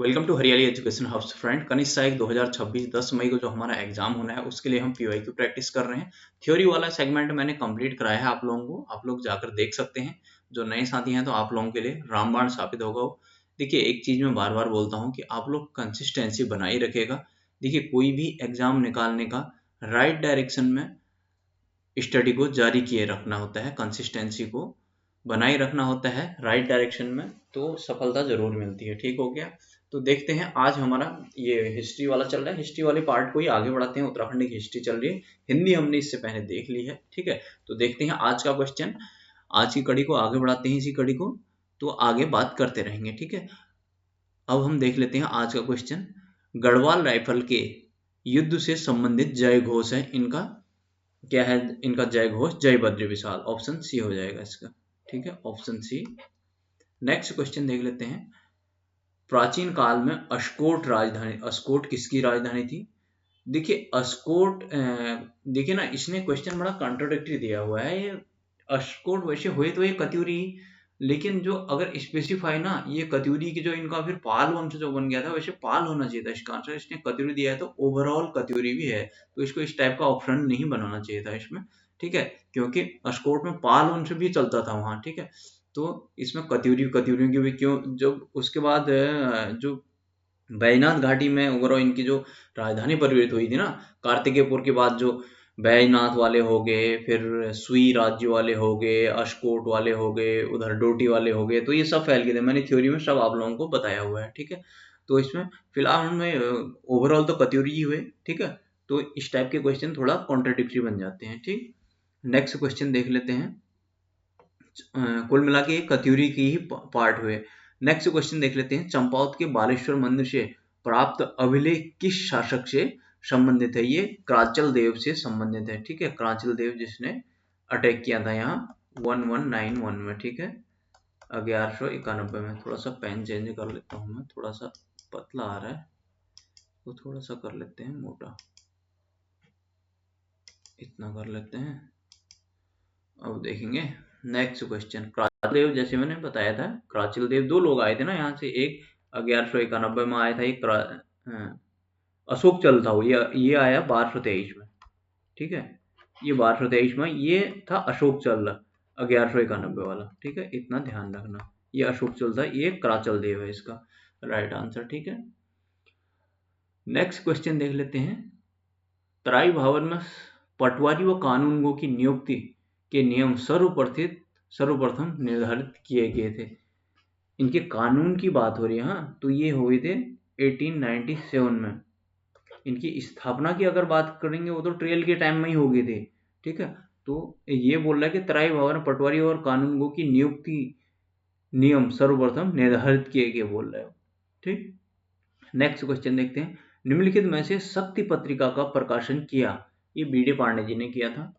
Welcome to हरियाली education hubs friend. कनिष्ठ सहायक 2026 10 मई को जो हमारा एग्जाम होना है उसके लिए हम पीवाईक्यू प्रैक्टिस कर रहे हैं। थ्योरी वाला सेगमेंट मैंने कंप्लीट कराया है आप लोगों को, आप लोग जाकर देख सकते हैं। जो नए साथी हैं तो आप लोगों के लिए रामबाण साबित होगा वो। देखिए, एक चीज मैं बार बार बोलता हूँ कि आप लोग कंसिस्टेंसी बनाए रखेगा। देखिए, कोई भी एग्जाम निकालने का राइट डायरेक्शन में स्टडी को जारी किए रखना होता है, कंसिस्टेंसी को बनाए रखना होता है राइट डायरेक्शन में, तो सफलता जरूर मिलती है। ठीक हो गया। तो देखते हैं, आज हमारा ये हिस्ट्री वाला चल रहा है। हिस्ट्री वाले पार्ट को ही आगे बढ़ाते हैं। उत्तराखंड की हिस्ट्री चल रही है, हिंदी हमने इससे पहले देख ली है। ठीक है, तो देखते हैं आज का क्वेश्चन। आज की कड़ी को आगे बढ़ाते हैं, इसी कड़ी को तो आगे बात करते रहेंगे। ठीक है, अब हम देख लेते हैं आज का क्वेश्चन। गढ़वाल राइफल के युद्ध से संबंधित जय घोष है इनका। क्या है इनका जय घोष? जय बद्री विशाल। ऑप्शन सी हो जाएगा इसका। ठीक है, ऑप्शन सी। नेक्स्ट क्वेश्चन देख लेते हैं। प्राचीन काल में अस्कोट राजधानी, अस्कोट किसकी राजधानी थी? देखिए, अस्कोट देखिए ना, इसने क्वेश्चन बड़ा कॉन्ट्रोडिक्टरी दिया हुआ है। ये अस्कोट वैसे हुए तो ये कत्यूरी, लेकिन जो अगर स्पेसिफाई ना, ये कत्यूरी की जो इनका फिर पाल वंश जो बन गया था, वैसे पाल होना चाहिए था इसका आंसर। इसने कत्यूरी दिया है तो ओवरऑल कत्यूरी भी है, तो इसको इस टाइप का ऑप्शन नहीं बनाना चाहिए था इसमें। ठीक है, क्योंकि अस्कोट में पाल वंश भी चलता था वहां। ठीक है, तो इसमें कत्यूरी कत्यूरियों की भी क्यों, जब उसके बाद जो बैजनाथ घाटी में ओवरऑल इनकी जो राजधानी परिवर्तित हुई थी ना, कार्तिकेयपुर के बाद जो बैजनाथ वाले हो गए, फिर सुई राज्य वाले हो गए, अशकोट वाले हो गए, उधर डोटी वाले हो गए, तो ये सब फैल गए थे। मैंने थ्योरी में सब आप लोगों को बताया हुआ है। ठीक है, तो इसमें फिलहाल हमें ओवरऑल तो कत्यूरी ही हुए। ठीक है, तो इस टाइप के क्वेश्चन थोड़ा कॉन्ट्रडिक्टरी बन जाते हैं। ठीक, नेक्स्ट क्वेश्चन देख लेते हैं। कुल मिला के कत्यूरी की ही पार्ट हुए। नेक्स्ट क्वेश्चन देख लेते हैं। चंपावत के बालेश्वर मंदिर से प्राप्त अभिलेख किस शासक से संबंधित है? ये क्राचल देव से संबंधित है। ठीक है, क्राचल देव जिसने अटैक किया था यहाँ 1191 में। ठीक है, 1191 में। थोड़ा सा पेन चेंज कर लेता हूँ मैं, थोड़ा सा पतला आ रहा है, तो थोड़ा सा कर लेते हैं मोटा, इतना कर लेते हैं। अब देखेंगे नेक्स्ट क्वेश्चन। क्राचिल देव, जैसे मैंने बताया था, क्राचिल देव दो लोग आए थे ना यहाँ से। एक 1191 में आया था, एक अशोक चल था वो। ये आया 1223 में। ठीक है, ये 1223 में ये था अशोक चल 1191 वाला। ठीक है, इतना ध्यान रखना, ये अशोक चल था, ये क्राचल देव है इसका राइट आंसर। ठीक है, नेक्स्ट क्वेश्चन देख लेते हैं। तराई भावर में पटवारी व कानूनगो की नियुक्ति के नियम सर्वप्रथम निर्धारित किए गए थे। इनके कानून की बात हो रही है। हाँ, तो ये हुए थे 1897 में। इनकी स्थापना की अगर बात करेंगे वो तो ट्रेल के टाइम में ही हो गए थे। ठीक है, तो ये बोल रहा है कि तराई भावर में पटवारी और कानूनगो की नियुक्ति नियम सर्वप्रथम निर्धारित किए गए बोल रहे हो। ठीक, नेक्स्ट क्वेश्चन देखते हैं। निम्नलिखित में से शक्ति पत्रिका का प्रकाशन किया, ये बी.डी. पांडे जी ने किया था।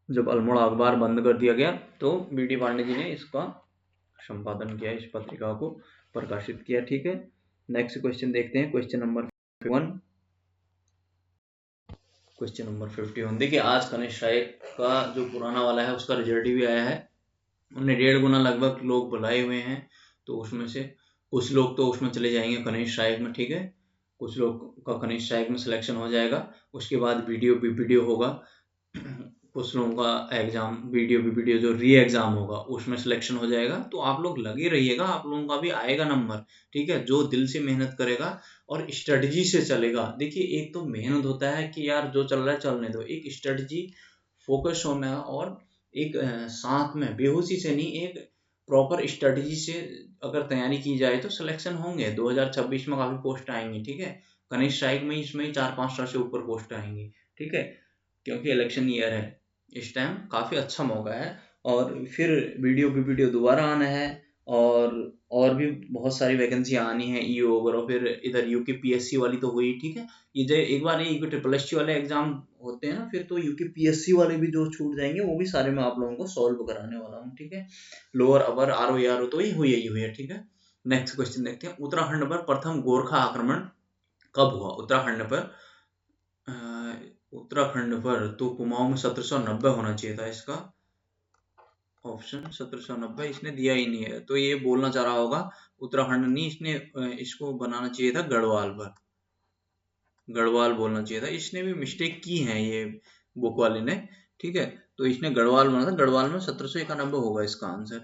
जब अल्मोड़ा अखबार बंद कर दिया गया तो बी.डी. पांडे जी ने इसका संपादन किया, इस पत्रिका को प्रकाशित किया। ठीक है, नेक्स्ट क्वेश्चन देखते हैं। Question number 51। क्वेश्चन नंबर 51 देखिए, आज कनिष्ठ नायक का जो पुराना वाला है उसका रिजल्ट भी आया है। उन्हें 1.5 गुना लगभग लोग बुलाए हुए हैं, तो उसमें से कुछ लोग तो उसमें चले जाएंगे कनिष्ठ नायक में। ठीक है, कुछ लोग का कनिष्ठ नायक में सिलेक्शन हो जाएगा। उसके बाद वीडियो होगा। कुछ लोगों का एग्जाम वीडियो जो री एग्जाम होगा उसमें सिलेक्शन हो जाएगा। तो आप लोग लगे रहिएगा, आप लोगों का भी आएगा नंबर। ठीक है, जो दिल से मेहनत करेगा और स्ट्रेटजी से चलेगा। देखिए, एक तो मेहनत होता है कि यार जो चल रहा है चलने दो, एक स्ट्रेटजी फोकस होना है, और एक साथ में बेहोशी से नहीं, एक प्रॉपर स्ट्रेटजी से अगर तैयारी की जाए तो सिलेक्शन होंगे। 2026 में काफी पोस्ट आएंगी। ठीक है, कनिष्ठ नायक में इसमें 4-5 से ऊपर पोस्ट आएंगी। ठीक है, क्योंकि इलेक्शन ईयर है, इस टाइम काफी अच्छा मौका है। और फिर वीडियो दोबारा आना है, और भी बहुत सारी वैकेंसी आनी है ईओ वगैरह। फिर इधर यूके पीएससी वाली तो हुई। ठीक है, ये जो एक बार ये ट्रिपल एससी वाले एग्जाम होते हैं ना, फिर तो यूके पीएससी वाले भी जो छूट जाएंगे, वो भी सारे मैं आप लोगों को सॉल्व कराने वाला हूँ। ठीक है, लोअर अपर आर तो ये हुई है। ठीक है, नेक्स्ट क्वेश्चन देखते हैं। उत्तराखंड पर प्रथम गोरखा आक्रमण कब हुआ? उत्तराखंड पर तो कुमाऊं में 1790 होना चाहिए था इसका। ऑप्शन 1790 इसने दिया ही नहीं है, तो ये बोलना चाह रहा होगा उत्तराखंड नहीं, इसने इसको बनाना चाहिए था गढ़वाल पर, गढ़वाल बोलना चाहिए था। इसने भी मिस्टेक की है ये बुक वाले ने, ठीक है। तो इसने गढ़वाल बना था, गढ़वाल में 1791 होगा इसका आंसर,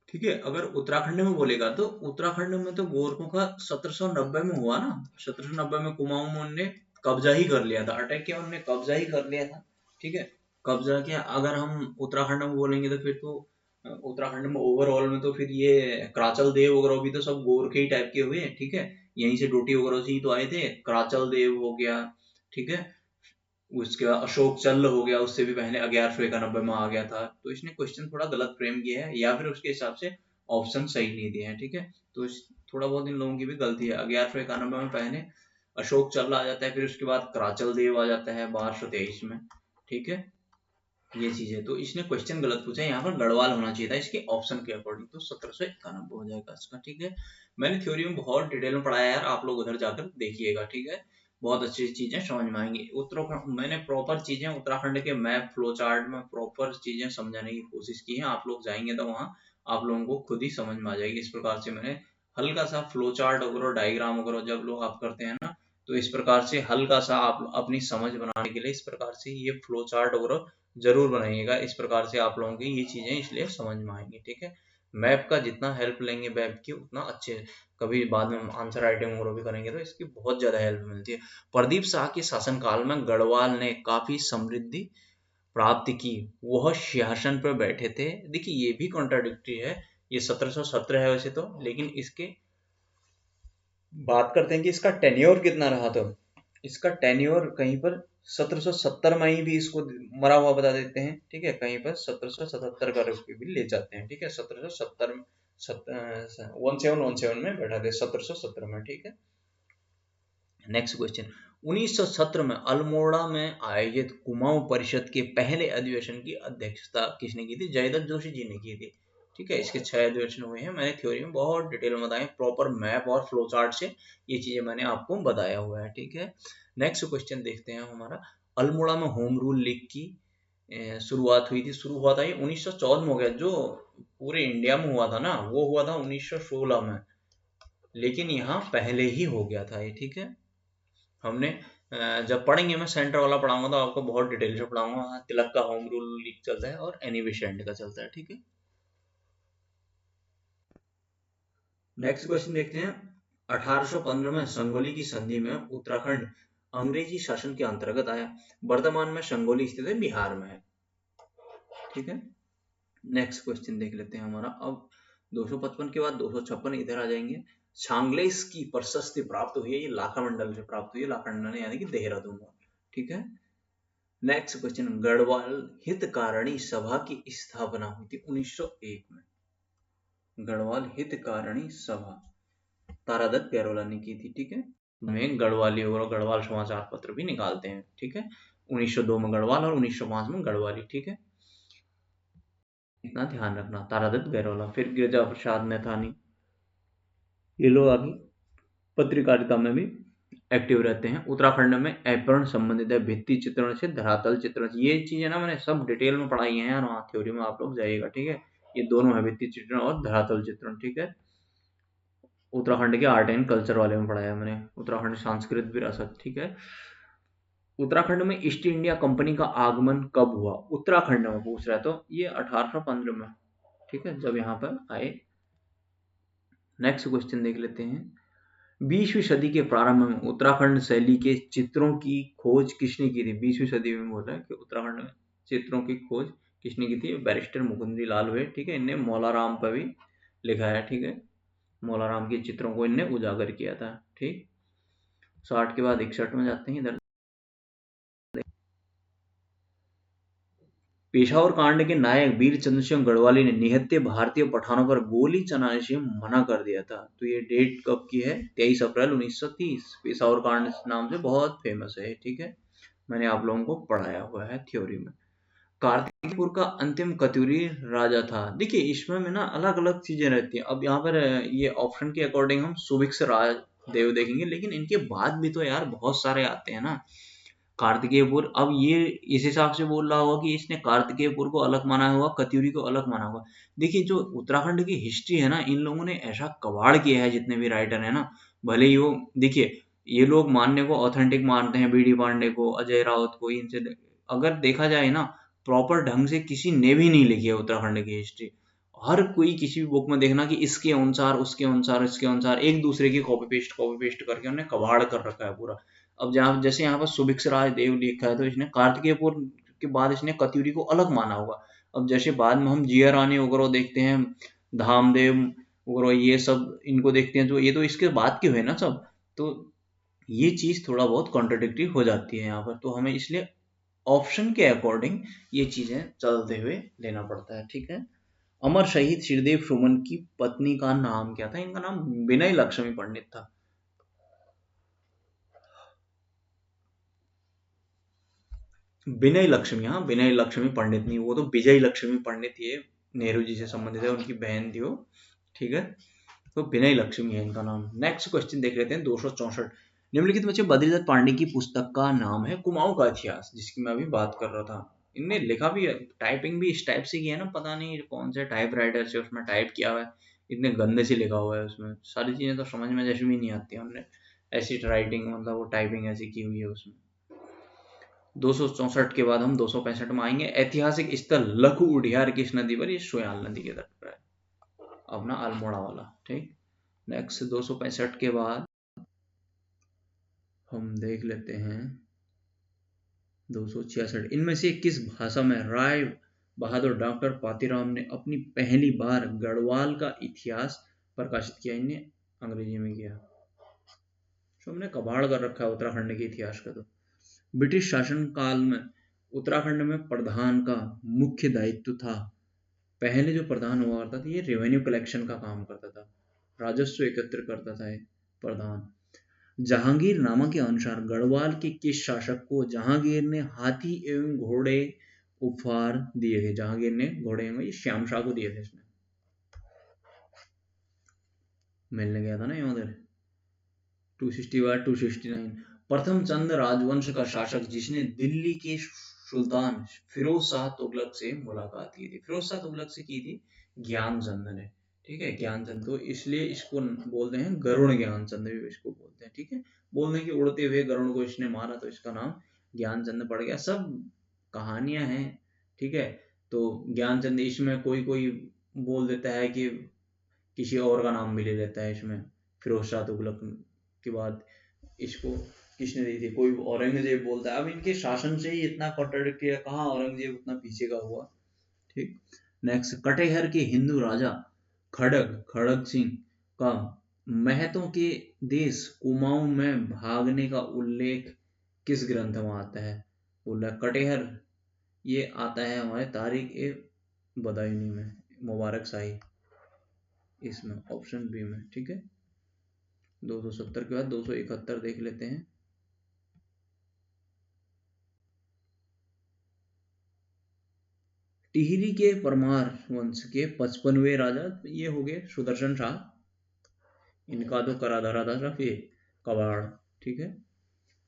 ठीक है। अगर उत्तराखंड में बोलेगा तो उत्तराखंड में तो गोरखों का 1790 में हुआ ना, 1790 में कुमाऊं ने कब्जा ही कर लिया था, अटैक किया उनने, कब्जा ही कर लिया था, ठीक है। कब्जा किया। अगर हम उत्तराखंड में बोलेंगे तो फिर तो उत्तराखंड में ओवरऑल में तो फिर ये कराचल देव वगैरह भी तो सब गोरखे ही टाइप के हुए, ठीक है। यहीं से डोटी वगैरह से ही तो आए थे, कराचल देव हो गया, ठीक है। उसके बाद अशोक चल हो गया, उससे भी पहले 1191 में आ गया था। तो इसने क्वेश्चन थोड़ा गलत फ्रेम किया है, या फिर उसके हिसाब से ऑप्शन सही नहीं दिए हैं, ठीक है। तो थोड़ा बहुत इन लोगों की भी गलती है। 1191 में पहले अशोक चल आ जाता है, फिर उसके बाद कराचल देव आ जाता है 1223 में, ठीक है। ये चीज है, तो इसने क्वेश्चन गलत पूछा है, यहाँ पर गढ़वाल होना चाहिए था इसके ऑप्शन के अकॉर्डिंग, तो 1791 हो जाएगा इसका, ठीक है। मैंने थ्योरी में बहुत डिटेल में पढ़ाया यार, आप लोग उधर जाकर देखिएगा, ठीक है। बहुत अच्छी चीजें समझ में आएंगी। उत्तराखंड मैंने प्रॉपर चीजें उत्तराखंड के मैप फ्लो चार्ट में प्रॉपर चीजें समझाने की कोशिश की है, आप लोग जाएंगे तो वहाँ आप लोगों को खुद ही समझ में आ जाएगी। इस प्रकार से मैंने हल्का सा फ्लो चार्ट वगैरह डायग्राम वगैरह जब लोग आप करते हैं ना, तो इस प्रकार से हल्का सा आप अपनी समझ बनाने के लिए इस प्रकार से ये फ्लो चार्ट वगैरह जरूर बनाइएगा। इस प्रकार से आप लोगों की ये चीजें इसलिए समझ में आएंगी, ठीक है। मैप का जितना हेल्प लेंगे मैप की उतना अच्छे, कभी बाद में आंसर राइटिंग वगैरह भी करेंगे तो इसकी बहुत ज्यादा हेल्प मिलती है। प्रदीप शाह के शासनकाल में गढ़वाल ने काफी समृद्धि प्राप्त की, वह सिंहासन पर बैठे थे। देखिए ये भी कॉन्ट्राडिक्टरी है, ये 1717 है वैसे तो, लेकिन इसके बात करते हैं कि इसका टेन्योर कितना रहा। तो इसका टेन्योर कहीं पर 1770 में ही भी इसको मरा हुआ बता देते हैं, ठीक है। कहीं पर 1777 का रुपये भी ले जाते हैं, ठीक है। 1770 1717 में बैठा थे 1717 में, ठीक है। नेक्स्ट क्वेश्चन, 1917 में अल्मोड़ा में आयोजित कुमाऊं परिषद के पहले अधिवेशन की अध्यक्षता किसने की थी? जयदत्त जोशी जी ने की थी, ठीक है। इसके 6 अधिवेशन हुए हैं, मैंने थ्योरी में बहुत डिटेल में बताया, प्रॉपर मैप और फ्लो चार्ट से ये चीजें मैंने आपको बताया हुआ है, ठीक है। नेक्स्ट क्वेश्चन देखते हैं हमारा, अल्मोड़ा में होम रूल लीग की शुरुआत हुई थी, शुरू हुआ था ये 1914 में हो गया, जो पूरे इंडिया में हुआ था ना वो हुआ था 1916 में, लेकिन यहाँ पहले ही हो गया था ये, ठीक है। हमने जब पढ़ेंगे, मैं सेंटर वाला पढ़ाऊंगा तो आपको बहुत डिटेल से पढ़ाऊंगा। हाँ, तिलक का होम रूल लीग चलता है और एनी बेसेंट का चलता है, ठीक है। नेक्स्ट क्वेश्चन देखते हैं, 1815 में संगोली की संधि में उत्तराखंड अंग्रेजी शासन के अंतर्गत आया। वर्तमान में संगोली स्थित है, बिहार में है, ठीक है। नेक्स्ट क्वेश्चन देख लेते हैं हमारा, अब 255 के बाद 256 इधर आ जाएंगे। छांगलेस की प्रशस्ति प्राप्त हुई है, ये लाखा मंडल से प्राप्त हुई है, लाखा मंडल यानी कि देहरादून, ठीक है। नेक्स्ट क्वेश्चन, गढ़वाल हितकारिणी सभा की स्थापना हुई थी 1901 में। गढ़वाल हितकारिणी सभा तारादत्त गैरोला ने की थी, ठीक है। में गढ़वाली और गढ़वाल समाचार पत्र भी निकालते हैं, ठीक है। 1902 में गढ़वाल और 1905 में गढ़वाली, ठीक है। इतना ध्यान रखना, तारादत्त गैरोला। फिर गिरिजा प्रसाद नैथानी, ये लोग अभी पत्रकारिता में भी एक्टिव रहते हैं। उत्तराखंड में एप्रण संबंधित है, भित्ति चित्रण से धरातल चित्रण से, ये चीजें ना मैंने सब डिटेल में पढ़ाई है यार, वहाँ थ्योरी में आप लोग जाइएगा, ठीक है। ये दोनों है, भित्ति चित्रण और धरातल चित्रण, ठीक है। उत्तराखंड के आर्ट एंड कल्चर वाले में पढ़ाया मैंने, उत्तराखंड सांस्कृतिक विरासत, ठीक है। उत्तराखंड में ईस्ट इंडिया कंपनी का आगमन कब हुआ? उत्तराखंड में पूछ रहा है, तो ये 1815 में, ठीक है, जब यहाँ पर आए। नेक्स्ट क्वेश्चन देख लेते हैं, 20वीं सदी के प्रारंभ में उत्तराखंड शैली के चित्रों की खोज किसने की थी? 20वीं सदी में बोल रहा है कि उत्तराखंड में चित्रों की खोज किसने की थी? बैरिस्टर मुकुंदी लाल हुए, ठीक है। इनने मौलाराम पर भी लिखा है, ठीक है। मौलाराम के चित्रों को इनने उजागर किया था, ठीक। 60 के बाद 61 में जाते हैं इधर। पेशावर कांड के नायक वीर चंद्र सिंह गढ़वाली ने निहत्थे भारतीय पठानों पर गोली चलाने से मना कर दिया था। तो ये डेट कब की है? 23 अप्रैल 1930। पेशावर कांड नाम से बहुत फेमस है, ठीक है। मैंने आप लोगों को पढ़ाया हुआ है थ्योरी में। कार्तिकपुर का अंतिम कत्यूरी राजा था। देखिए इसमें में ना अलग अलग चीजें रहती हैं। अब यहाँ पर ये ऑप्शन के अकॉर्डिंग हम सुभिक्ष राजदेव देखेंगे, लेकिन इनके बाद भी तो यार बहुत सारे आते हैं ना। कार्तिकेयपुर। अब ये इस हिसाब से बोल रहा होगा कि इसने कार्तिकेयपुर को अलग माना होगा, कत्यूरी को अलग माना होगा। देखिए जो उत्तराखंड की हिस्ट्री है ना, इन लोगों ने ऐसा कबाड़ किया है, जितने भी राइटर है ना, भले ही वो, देखिए ये लोग मानने को ऑथेंटिक मानते हैं, बी डी पांडे को, अजय राउत को, इनसे अगर देखा जाए ना, प्रॉपर ढंग से किसी ने भी नहीं लिखी है उत्तराखंड की हिस्ट्री। हर कोई किसी भी बुक में देखना कि इसके अनुसार, उसके अनुसार, इसके अनुसार, एक दूसरे की कॉपी पेस्ट करके उन्होंने कबाड़ कर रखा है पूरा। अब जहाँ जैसे यहाँ पर सुभिक्ष राज देव लिखा है, तो इसने कार्तिकेयपुर के बाद इसने कत्यूरी को अलग माना होगा। अब जैसे बाद में हम जिया रानी वगैरह देखते हैं, धामदेव वगैरह, ये सब इनको देखते हैं, तो ये तो इसके बाद के हुए ना सब। तो ये चीज थोड़ा बहुत कॉन्ट्रडिक्टरी हो जाती है यहाँ पर, तो हमें इसलिए ऑप्शन के अकॉर्डिंग ये चीजें चलते हुए लेना पड़ता है, ठीक है। अमर शहीद श्रीदेव सुमन की पत्नी का नाम क्या था? इनका नाम विनय लक्ष्मी पंडित था। विनय लक्ष्मी, हाँ, विनय लक्ष्मी पंडित नहीं, वो तो विजय लक्ष्मी पंडित, ये नेहरू जी से संबंधित है, उनकी बहन थी वो, ठीक है। तो विनय लक्ष्मी है इनका नाम। नेक्स्ट क्वेश्चन देख लेते हैं, 264। निम्नलिखित में से बद्रीदत्त पांडे की पुस्तक का नाम है कुमाऊं का इतिहास, जिसकी मैं अभी बात कर रहा था। इनने लिखा भी है, टाइपिंग भी इस टाइप से किया है ना, पता नहीं कौन से टाइप राइटर से उसमें टाइप किया हुआ है, इतने गंदे से लिखा हुआ है उसमें, सारी चीजें तो समझ में जैसे भी नहीं आती है, उन्होंने ऐसी राइटिंग, मतलब वो टाइपिंग ऐसी की हुई है उसमें। 264 के बाद हम 265 में आएंगे। ऐतिहासिक स्थल लघु उडियार किस नदी पर? ये सोयाल नदी के तट पर है, अपना अल्मोड़ा वाला, ठीक। नेक्स्ट 265 के बाद हम देख लेते हैं 266। इनमें से किस भाषा में राय बहादुर डॉक्टर पातीराम ने अपनी पहली बार गढ़वाल का इतिहास प्रकाशित किया? इन्हें अंग्रेजी में किया। तो हमने कबाड़ कर रखा है उत्तराखंड के इतिहास का। तो ब्रिटिश शासन काल में उत्तराखंड में प्रधान का मुख्य दायित्व था, पहले जो प्रधान हुआ करता था ये रेवेन्यू कलेक्शन का काम करता था, राजस्व एकत्र करता था ये प्रधान। जहांगीरनामा के अनुसार गढ़वाल के किस शासक को जहांगीर ने हाथी एवं घोड़े उपहार दिए थे? जहांगीर ने घोड़े एवं ये श्याम शाह को दिए थे, इसने मिलने गया था ना यहाँ उधर। 261 269। प्रथम चंद राजवंश का शासक जिसने दिल्ली के सुल्तान फिरोज शाह तुगलक से मुलाकात की थी? फिरोज शाह तुगलक से की थी ज्ञानचंद ने, ठीक है, ज्ञानचंद। तो इसलिए इसको बोलते हैं गरुड़ ज्ञानचंद भी इसको बोलते हैं, ठीक है। बोलते हैं कि उड़ते हुए गरुड़ को इसने मारा, तो इसका नाम ज्ञानचंद पड़ गया। सब कहानियां हैं, ठीक है। तो ज्ञानचंद, इसमें कोई कोई बोल देता है कि किसी और का नाम भी ले लेता है इसमें। फिरोज शाह तुगलक के बाद इसको किसने दी थी? कोई औरंगजेब बोलता है। अब इनके शासन से ही इतना कॉन्ट्रडिक्ट किया, कहाँ औरंगजेब उतना पीछे का हुआ, ठीक। नेक्स्ट, कटेहर के हिंदू राजा खड़ग खड़ग सिंह का महतों के देश कुमाऊं में भागने का उल्लेख किस ग्रंथ में आता है? बोला कटेहर, ये आता है हमारे तारिक ए बदायूनी में, मुबारक शाही, इसमें ऑप्शन बी में, ठीक है। 270 के बाद 271 देख लेते हैं। टिहरी के परमार वंश के 55वें राजा ये हो गए सुदर्शन शाह, इनका तो करा धरा था सब ये कबाड़, ठीक है।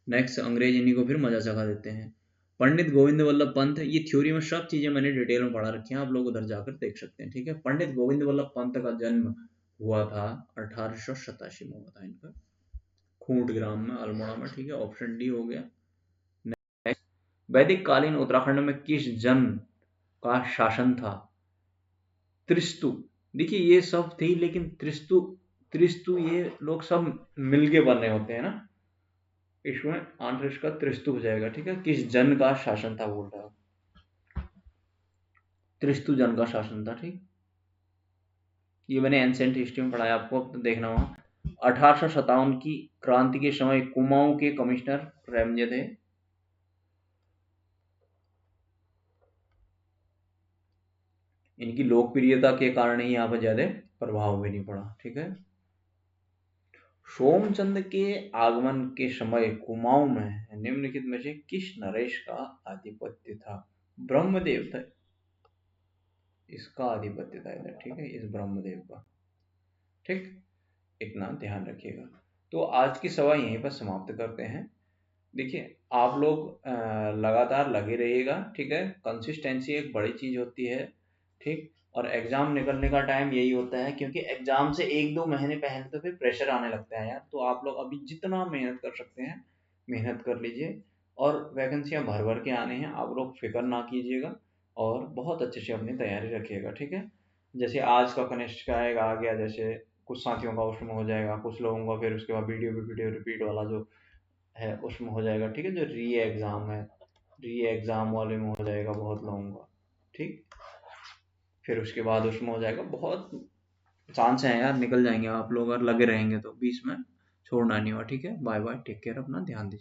नेक्स्ट, अंग्रेज इन्हीं को फिर मजा चखा देते हैं। पंडित गोविंद वल्लभ पंत, ये थ्योरी में सब चीजें मैंने डिटेल में पढ़ा रखी हैं, आप लोग उधर जाकर देख सकते हैं, ठीक है। पंडित गोविंद वल्लभ पंत का जन्म हुआ था 1887 में, हुआ था इनका खूंट ग्राम में, अल्मोड़ा में, ठीक है। ऑप्शन डी हो गया। वैदिक कालीन उत्तराखंड में किस जन का शासन था? त्रिस्तु। देखिए ये सब थी, लेकिन त्रिस्तु त्रिस्तु ये लोग सब मिलके बने होते हैं ना, इसमें आंसर इसका त्रिस्तु हो जाएगा, ठीक है। किस जन का शासन था बोल रहा है, त्रिस्तु जन का शासन था, ठीक। ये मैंने एंसेंट हिस्ट्री में पढ़ाया, आपको अब तो देखना होगा। 1857 की क्रांति के समय कुमाऊं के कमिश्नर रेमजे थे। इनकी लोकप्रियता के कारण ही यहाँ पर ज्यादा प्रभाव भी नहीं पड़ा, ठीक है। सोमचंद के आगमन के समय कुमाऊं में निम्नलिखित में से किस नरेश का आधिपत्य था? ब्रह्मदेव था, इसका आधिपत्य था इधर, ठीक है, इस ब्रह्मदेव का, ठीक। इतना ध्यान रखिएगा। तो आज की सभा यहीं पर समाप्त करते हैं। देखिए, आप लोग लगातार लगे रहिएगा, ठीक है? कंसिस्टेंसी एक बड़ी चीज़ होती है, ठीक? और एग्ज़ाम निकलने का टाइम यही होता है, क्योंकि एग्ज़ाम से 1-2 महीने पहले तो फिर प्रेशर आने लगता है यार। तो आप लोग अभी जितना मेहनत कर सकते हैं, मेहनत कर लीजिए, और वैकेंसियाँ भर-भर के आनी हैं, आप लोग फ़िक्र ना कीजिएगा और बहुत अच्छे से अपनी तैयारी रखिएगा, ठीक है? जैसे आज का कनिष्ठ का एक आ गया, जैसे कुछ साथियों का उसमें हो जाएगा, कुछ लोगों का फिर उसके बाद वीडियो पे वीडियो रिपीट वाला जो है उसमें हो जाएगा, ठीक है? जो री एग्ज़ाम है, री एग्ज़ाम वाले में हो जाएगा बहुत लोगों का, ठीक? फिर उसके बाद उसमें हो जाएगा, बहुत चांस हैं यार, निकल जाएंगे आप लोग अगर लगे रहेंगे तो। 20 में छोड़ना नहीं हुआ, ठीक है? बाय बाय, टेक केयर, अपना ध्यान दीजिए।